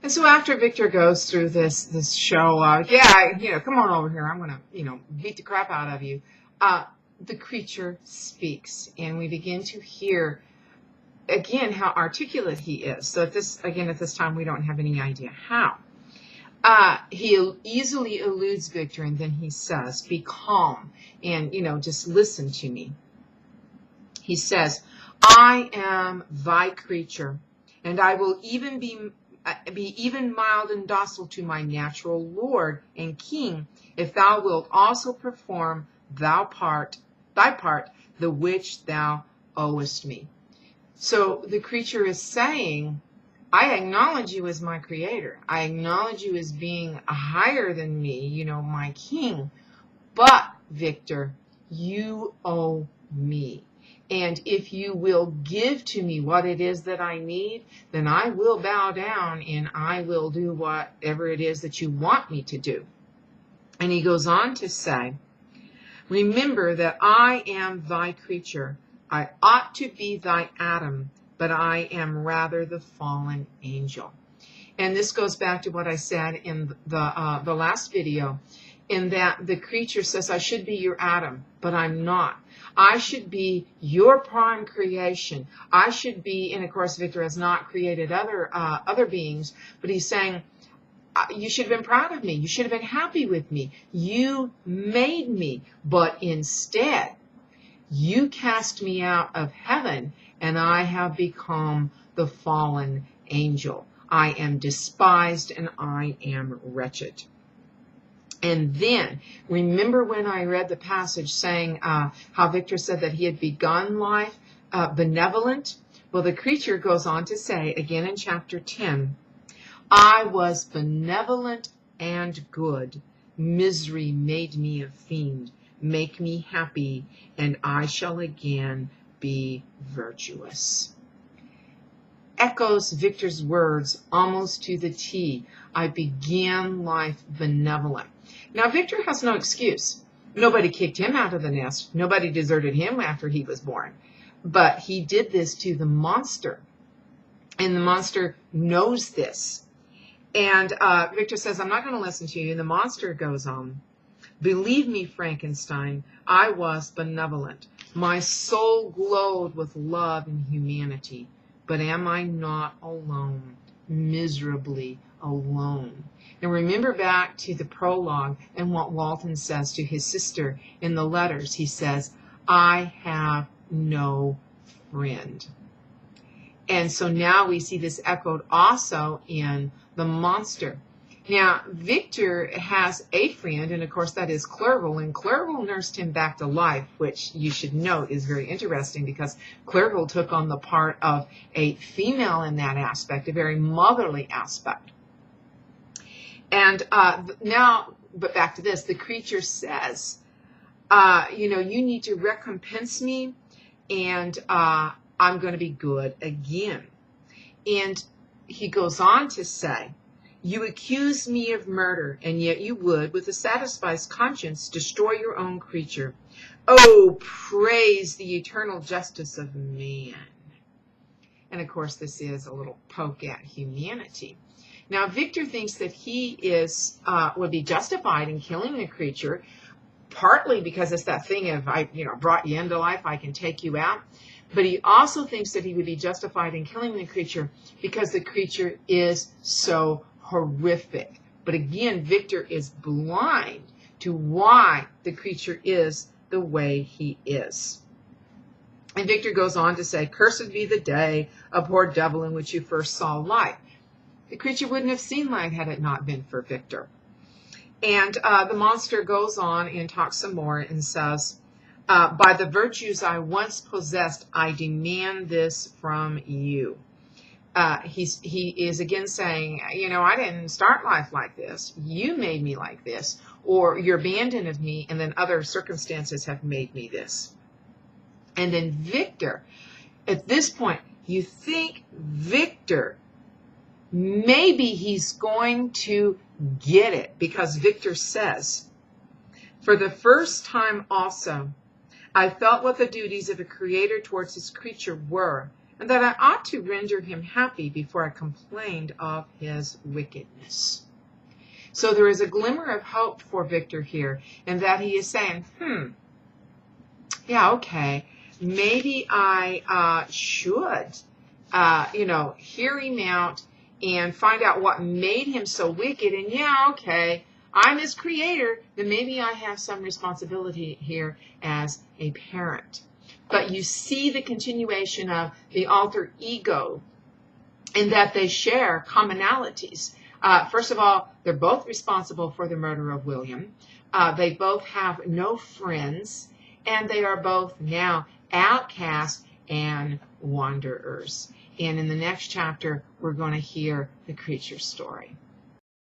And so after Victor goes through this show, come on over here. I'm gonna, beat the crap out of you. The creature speaks, and we begin to hear again how articulate he is. So at this time, we don't have any idea how. He easily eludes Victor, and then he says, "Be calm, and just listen to me." He says, "I am thy creature, and I will even be even mild and docile to my natural Lord and King, if thou wilt also perform thy part, the which thou owest me." So the creature is saying, I acknowledge you as my creator. I acknowledge you as being higher than me, my king. But, Victor, you owe me. And if you will give to me what it is that I need, then I will bow down and I will do whatever it is that you want me to do. And he goes on to say, "Remember that I am thy creature. I ought to be thy Adam, but I am rather the fallen angel." And this goes back to what I said in the last video, in that the creature says, I should be your Adam, but I'm not. I should be your prime creation. I should be, and of course Victor has not created other beings, but he's saying, you should have been proud of me. You should have been happy with me. You made me, but instead you cast me out of heaven, and I have become the fallen angel. I am despised and I am wretched. And then, remember when I read the passage saying how Victor said that he had begun life benevolent? Well, the creature goes on to say, again in chapter 10, "I was benevolent and good. Misery made me a fiend. Make me happy, and I shall again be virtuous." Echoes Victor's words almost to the T. I began life benevolent. Now, Victor has no excuse. Nobody kicked him out of the nest. Nobody deserted him after he was born. But he did this to the monster. And the monster knows this. And Victor says, I'm not going to listen to you. And the monster goes on. "Believe me, Frankenstein, I was benevolent. My soul glowed with love and humanity. But am I not alone, miserably alone?" Now remember back to the prologue and what Walton says to his sister in the letters. He says, "I have no friend." And so now we see this echoed also in the monster. Now, Victor has a friend, and of course that is Clerval, and Clerval nursed him back to life, which you should note is very interesting because Clerval took on the part of a female in that aspect, a very motherly aspect. And now, but back to this, the creature says, you need to recompense me, and I'm going to be good again. And he goes on to say, "You accuse me of murder, and yet you would, with a satisfied conscience, destroy your own creature. Oh, praise the eternal justice of man." And of course, this is a little poke at humanity. Now, Victor thinks that he would be justified in killing the creature, partly because it's that thing of, I brought you into life, I can take you out. But he also thinks that he would be justified in killing the creature because the creature is so horrific. But again, Victor is blind to why the creature is the way he is. And Victor goes on to say, "Cursed be the day, a poor devil, in which you first saw light." The creature wouldn't have seen light had it not been for Victor. And the monster goes on and talks some more and says, "By the virtues I once possessed, I demand this from you." He is again saying, I didn't start life like this. You made me like this, or you're abandoned of me, and then other circumstances have made me this. And then Victor, at this point, you think Victor, maybe he's going to get it, because Victor says, "For the first time also, I felt what the duties of a creator towards his creature were, and that I ought to render him happy before I complained of his wickedness. So there is a glimmer of hope for Victor here, in that he is saying, yeah, okay, maybe I should, hear him out and find out what made him so wicked. And yeah, okay, I'm his creator, then maybe I have some responsibility here as a parent. But you see the continuation of the alter ego in that they share commonalities. First of all, they're both responsible for the murder of William. They both have no friends, and they are both now outcasts and wanderers. And in the next chapter, we're going to hear the creature's story.